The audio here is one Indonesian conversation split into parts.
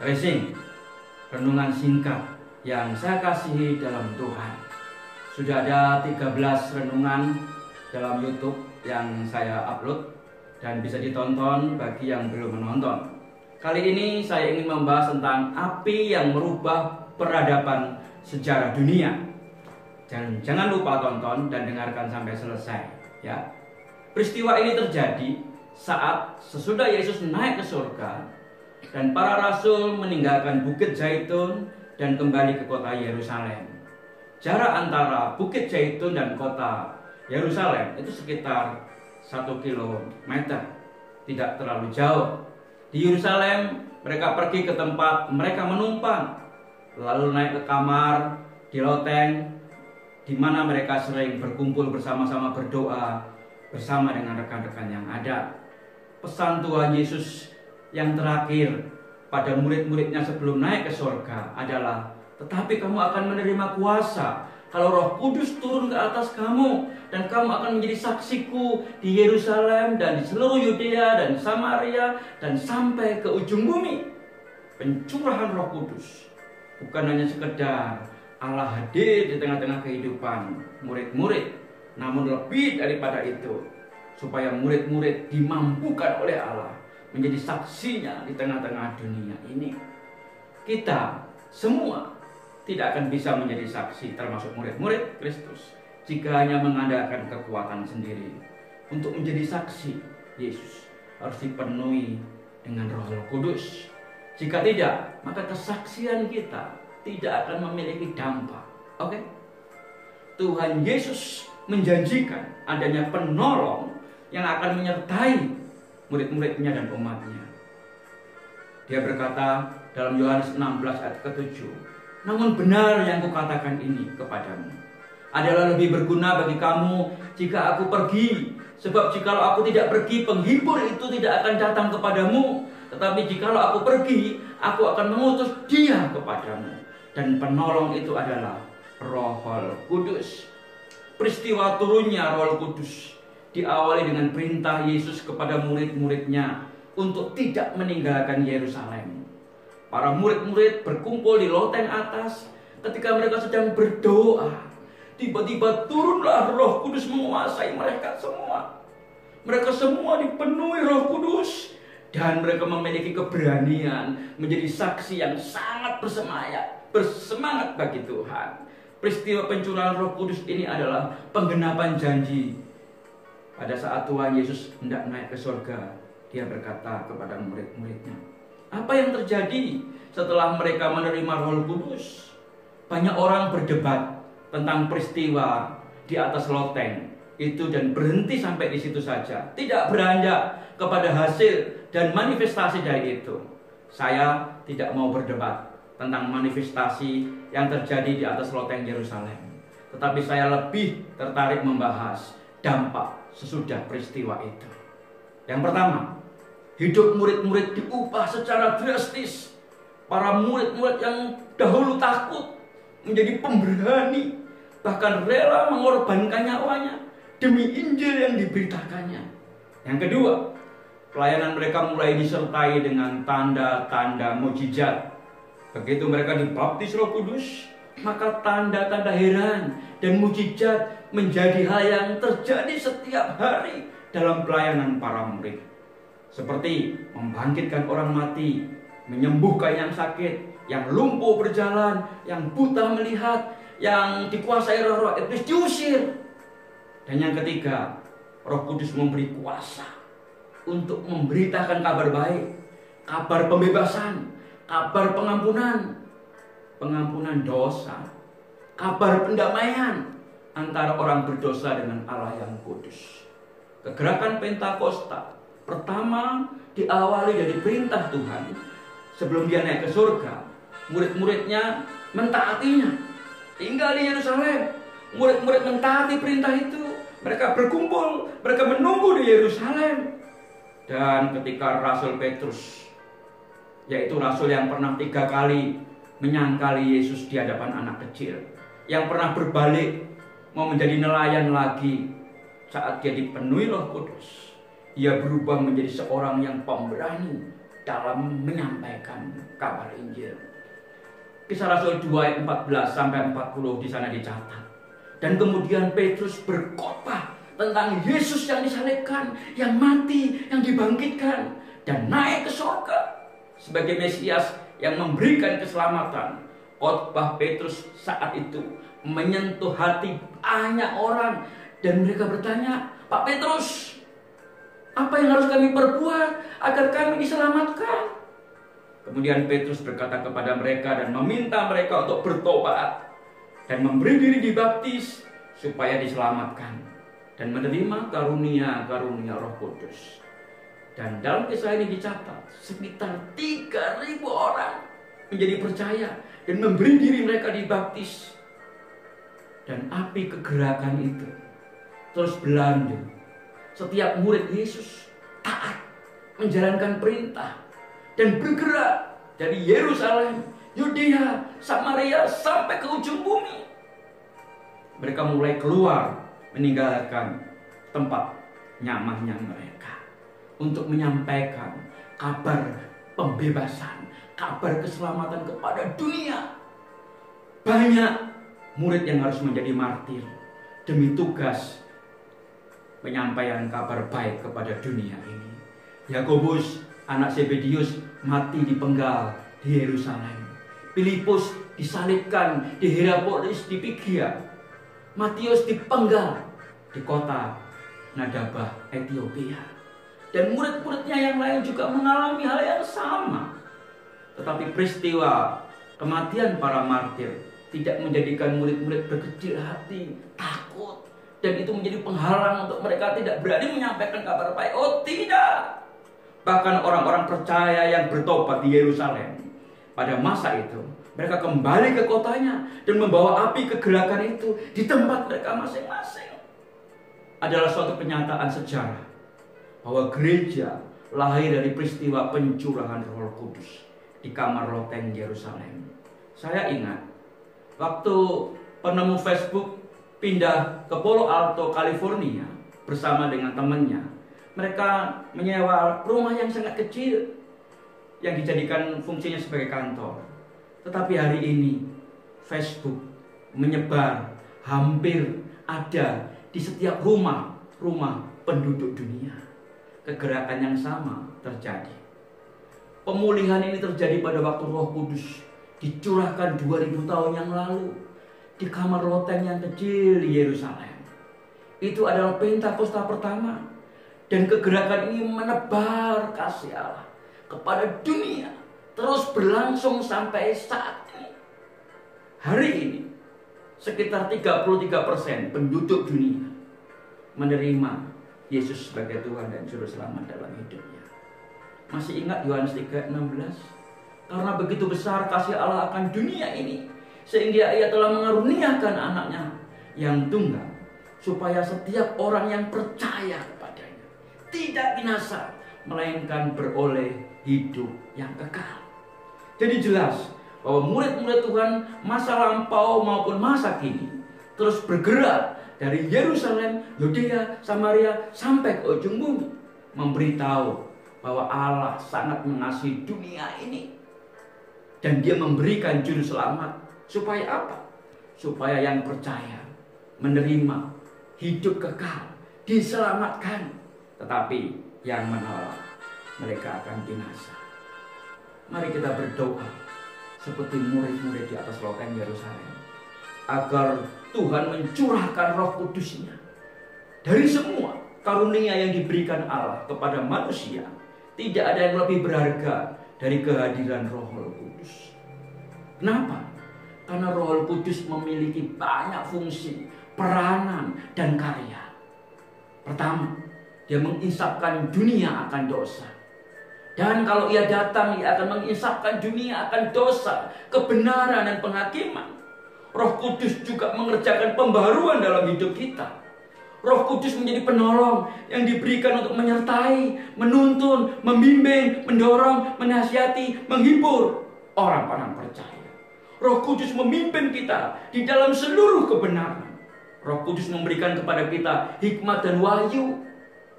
Racing, renungan singkat yang saya kasihi dalam Tuhan. Sudah ada 13 renungan dalam YouTube yang saya upload dan bisa ditonton bagi yang belum menonton. Kali ini saya ingin membahas tentang api yang merubah peradaban sejarah dunia. Dan jangan lupa tonton dan dengarkan sampai selesai, ya. Peristiwa ini terjadi saat sesudah Yesus naik ke surga dan para rasul meninggalkan Bukit Zaitun dan kembali ke kota Yerusalem. Jarak antara Bukit Zaitun dan kota Yerusalem itu sekitar 1 kilometer, tidak terlalu jauh. Di Yerusalem mereka pergi ke tempat mereka menumpang, lalu naik ke kamar di loteng di mana mereka sering berkumpul bersama-sama berdoa bersama dengan rekan-rekan yang ada. Pesan Tuhan Yesus yang terakhir pada murid-muridnya sebelum naik ke surga adalah, tetapi kamu akan menerima kuasa kalau Roh Kudus turun ke atas kamu, dan kamu akan menjadi saksiku di Yerusalem dan di seluruh Yudea dan Samaria dan sampai ke ujung bumi. Pencurahan Roh Kudus bukan hanya sekedar Allah hadir di tengah-tengah kehidupan murid-murid, namun lebih daripada itu, supaya murid-murid dimampukan oleh Allah menjadi saksinya di tengah-tengah dunia ini. Kita semua tidak akan bisa menjadi saksi, termasuk murid-murid Kristus, jika hanya mengandalkan kekuatan sendiri. Untuk menjadi saksi Yesus harus dipenuhi dengan Roh Kudus. Jika tidak, maka kesaksian kita tidak akan memiliki dampak. Oke? Tuhan Yesus menjanjikan adanya penolong yang akan menyertai murid-muridnya dan umatnya. Dia berkata dalam Yohanes 16 ayat ke-7, namun benar yang kukatakan ini kepadamu adalah lebih berguna bagi kamu jika aku pergi. Sebab jikalau aku tidak pergi, penghibur itu tidak akan datang kepadamu. Tetapi jikalau aku pergi, aku akan mengutus dia kepadamu. Dan penolong itu adalah Roh Kudus. Peristiwa turunnya Roh Kudus diawali dengan perintah Yesus kepada murid-muridnya untuk tidak meninggalkan Yerusalem. Para murid-murid berkumpul di loteng atas ketika mereka sedang berdoa. Tiba-tiba turunlah Roh Kudus menguasai mereka semua. Mereka semua dipenuhi Roh Kudus dan mereka memiliki keberanian menjadi saksi yang sangat bersemangat bagi Tuhan. Peristiwa pencurahan Roh Kudus ini adalah penggenapan janji. Pada saat Tuhan Yesus hendak naik ke surga, dia berkata kepada murid-muridnya, apa yang terjadi setelah mereka menerima Roh Kudus? Banyak orang berdebat tentang peristiwa di atas loteng itu dan berhenti sampai di situ saja, tidak beranjak kepada hasil dan manifestasi dari itu. Saya tidak mau berdebat tentang manifestasi yang terjadi di atas loteng Yerusalem, tetapi saya lebih tertarik membahas dampak sesudah peristiwa itu. Yang pertama, hidup murid-murid diubah secara drastis. Para murid-murid yang dahulu takut menjadi pemberani, bahkan rela mengorbankan nyawanya demi Injil yang diberitakannya. Yang kedua, pelayanan mereka mulai disertai dengan tanda-tanda mukjizat. Begitu mereka dibaptis Roh Kudus, maka tanda-tanda heran dan mukjizat menjadi hal yang terjadi setiap hari dalam pelayanan para murid. Seperti membangkitkan orang mati, menyembuhkan yang sakit, yang lumpuh berjalan, yang buta melihat, yang dikuasai roh-roh iblis diusir. Dan yang ketiga, Roh Kudus memberi kuasa untuk memberitakan kabar baik, kabar pembebasan, kabar pengampunan dosa, kabar pendamaian antara orang berdosa dengan Allah yang kudus. Kegerakan Pentakosta pertama diawali dari perintah Tuhan. Sebelum dia naik ke surga, murid-muridnya mentaatinya. Tinggal di Yerusalem, murid-murid mentaati perintah itu. Mereka berkumpul, mereka menunggu di Yerusalem. Dan ketika Rasul Petrus, yaitu rasul yang pernah 3 kali menyangkali Yesus di hadapan anak kecil, yang pernah berbalik mau menjadi nelayan lagi, saat dia dipenuhi Roh Kudus, ia berubah menjadi seorang yang pemberani, dalam menyampaikan kabar Injil. Kisah Rasul 2 ayat 14 sampai 40 di sana dicatat. Dan kemudian Petrus berkhotbah tentang Yesus yang disalibkan, yang mati, yang dibangkitkan, dan naik ke surga sebagai Mesias yang memberikan keselamatan. Khotbah Petrus saat itu menyentuh hati banyak orang, dan mereka bertanya, "Pak Petrus, apa yang harus kami perbuat agar kami diselamatkan?" Kemudian Petrus berkata kepada mereka dan meminta mereka untuk bertobat dan memberi diri dibaptis supaya diselamatkan dan menerima karunia-karunia Roh Kudus. Dan dalam kisah ini dicatat sekitar 3.000 orang menjadi percaya dan memberi diri mereka dibaptis. Dan api kegerakan itu terus berlanjut. Setiap murid Yesus taat menjalankan perintah dan bergerak dari Yerusalem, Yudea, Samaria sampai ke ujung bumi. Mereka mulai keluar meninggalkan tempat nyamannya mereka untuk menyampaikan kabar pembebasan, kabar keselamatan kepada dunia. Banyak murid yang harus menjadi martir demi tugas penyampaian kabar baik kepada dunia ini. Yakobus, anak Zebedius, mati dipenggal di Yerusalem. Filipus disalibkan di Hierapolis di Pigia. Matius dipenggal di kota Nadabah, Ethiopia. Dan murid-muridnya yang lain juga mengalami hal yang sama. Tetapi peristiwa kematian para martir tidak menjadikan murid-murid berkecil hati, takut, dan itu menjadi penghalang untuk mereka tidak berani menyampaikan kabar baik. Oh tidak! Bahkan orang-orang percaya yang bertobat di Yerusalem pada masa itu, mereka kembali ke kotanya dan membawa api kegerakan itu di tempat mereka masing-masing. Adalah suatu kenyataan sejarah bahwa gereja lahir dari peristiwa pencurahan Roh Kudus di kamar loteng Yerusalem. Saya ingat waktu penemu Facebook pindah ke Palo Alto, California bersama dengan temannya. Mereka menyewa rumah yang sangat kecil yang dijadikan fungsinya sebagai kantor. Tetapi hari ini Facebook menyebar hampir ada di setiap rumah penduduk dunia. Kegerakan yang sama terjadi. Pemulihan ini terjadi pada waktu Roh Kudus dicurahkan 2000 tahun yang lalu di kamar loteng yang kecil di Yerusalem. Itu adalah Pentakosta pertama. Dan kegerakan ini menebar kasih Allah kepada dunia, terus berlangsung sampai saat ini. Hari ini sekitar 33% penduduk dunia menerima Yesus sebagai Tuhan dan Juru Selamat dalam hidupnya. Masih ingat Yohanes 3:16? Karena begitu besar kasih Allah akan dunia ini, sehingga Ia telah mengaruniakan anaknya yang tunggal, supaya setiap orang yang percaya kepadanya tidak binasa, melainkan beroleh hidup yang kekal. Jadi jelas bahwa murid-murid Tuhan masa lampau maupun masa kini terus bergerak dari Yerusalem, Yudea, Samaria sampai ke ujung bumi, memberitahu bahwa Allah sangat mengasihi dunia ini dan Dia memberikan juru selamat. Supaya apa? Supaya yang percaya menerima hidup kekal, diselamatkan. Tetapi yang menolak, mereka akan binasa. Mari kita berdoa seperti murid-murid di atas loteng Yerusalem, agar Tuhan mencurahkan Roh Kudus-Nya dari semua karunia yang diberikan Allah kepada manusia. Tidak ada yang lebih berharga dari kehadiran Roh Kudus. Kenapa? Karena Roh Kudus memiliki banyak fungsi, peranan, dan karya. Pertama, Dia menginsapkan dunia akan dosa. Dan kalau Ia datang, Ia akan menginsapkan dunia akan dosa, kebenaran, dan penghakiman. Roh Kudus juga mengerjakan pembaruan dalam hidup kita. Roh Kudus menjadi penolong yang diberikan untuk menyertai, menuntun, membimbing, mendorong, menasihati, menghibur orang-orang percaya. Roh Kudus memimpin kita di dalam seluruh kebenaran. Roh Kudus memberikan kepada kita hikmat dan wahyu,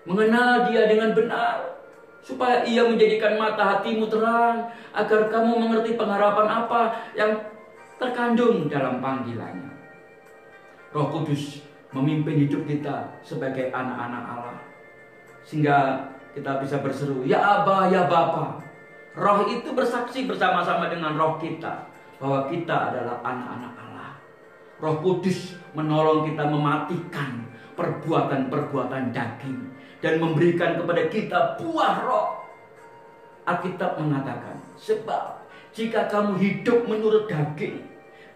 mengenal Dia dengan benar, supaya Ia menjadikan mata hatimu terang, agar kamu mengerti pengharapan apa yang terkandung dalam panggilannya. Roh Kudus memimpin hidup kita sebagai anak-anak Allah, sehingga kita bisa berseru, ya Aba, ya Bapa. Roh itu bersaksi bersama-sama dengan roh kita bahwa kita adalah anak-anak Allah. Roh Kudus menolong kita mematikan perbuatan-perbuatan daging dan memberikan kepada kita buah roh. Alkitab mengatakan, sebab jika kamu hidup menurut daging,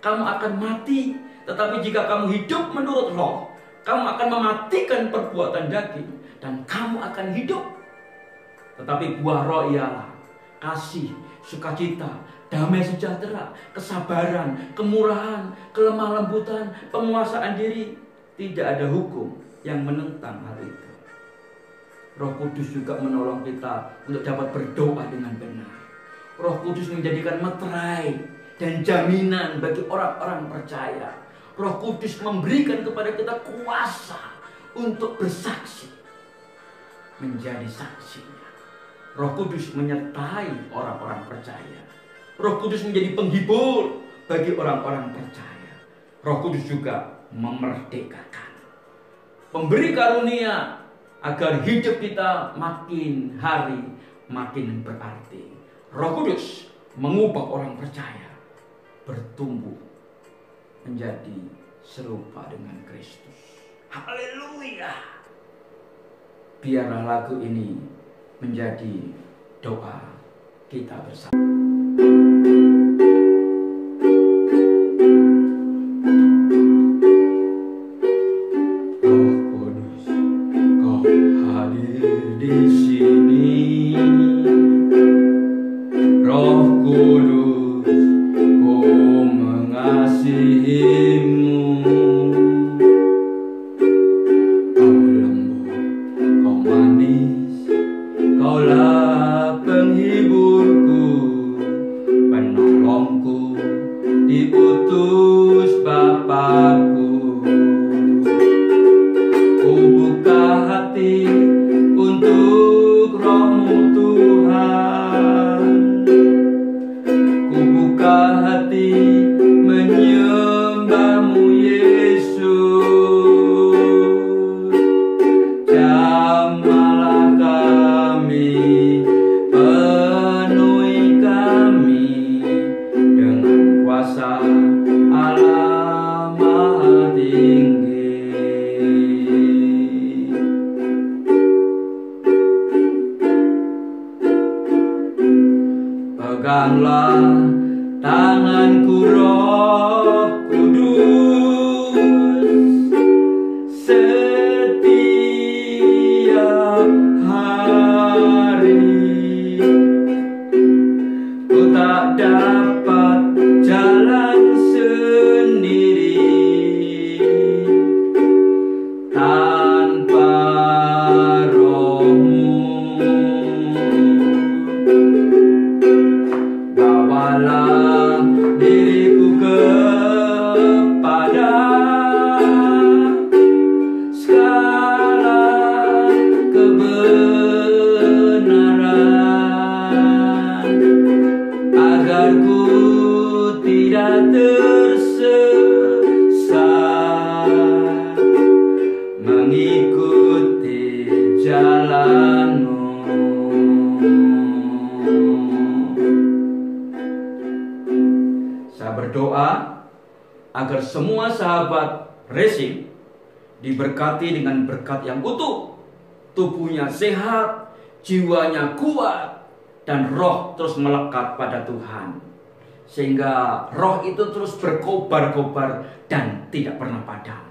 kamu akan mati. Tetapi jika kamu hidup menurut roh, kamu akan mematikan perbuatan daging dan kamu akan hidup. Tetapi buah roh ialah kasih, sukacita, damai sejahtera, kesabaran, kemurahan, kelemah lembutan, penguasaan diri. Tidak ada hukum yang menentang hal itu. Roh Kudus juga menolong kita untuk dapat berdoa dengan benar. Roh Kudus menjadikan meterai dan jaminan bagi orang-orang percaya. Roh Kudus memberikan kepada kita kuasa untuk bersaksi, menjadi saksinya. Roh Kudus menyertai orang-orang percaya. Roh Kudus menjadi penghibur bagi orang-orang percaya. Roh Kudus juga memerdekakan, memberi karunia agar hidup kita makin hari makin berarti. Roh Kudus mengubah orang percaya bertumbuh menjadi serupa dengan Kristus. Haleluya. Biarlah lagu ini menjadi doa kita bersama. Diutus Bapakku, ku buka hati untuk roh-Mu Tuhan, ku buka hati menyembah-Mu Yesus. Jamahlah kami, penuhi kami dengan kuasa Allah Maha Tinggi. Peganglah tanganku Roh Kudus setiap hari. Ku tak dapat jalan sendiri tanpa Roh-Mu. Bawalah diriku kepada segala kebenaran, agar ku tidak tersesat mengikuti jalan-Mu. Saya berdoa agar semua sahabat Racing diberkati dengan berkat yang utuh, tubuhnya sehat, jiwanya kuat, dan roh terus melekat pada Tuhan, sehingga roh itu terus berkobar-kobar dan tidak pernah padam,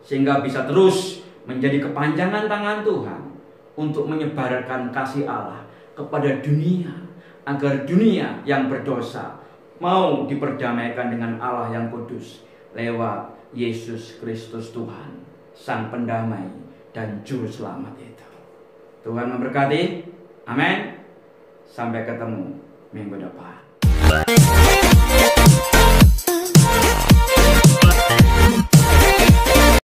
sehingga bisa terus menjadi kepanjangan tangan Tuhan untuk menyebarkan kasih Allah kepada dunia, agar dunia yang berdosa mau diperdamaikan dengan Allah yang kudus lewat Yesus Kristus Tuhan, Sang Pendamai dan Juru Selamat itu. Tuhan memberkati. Amin. Sampai ketemu minggu depan.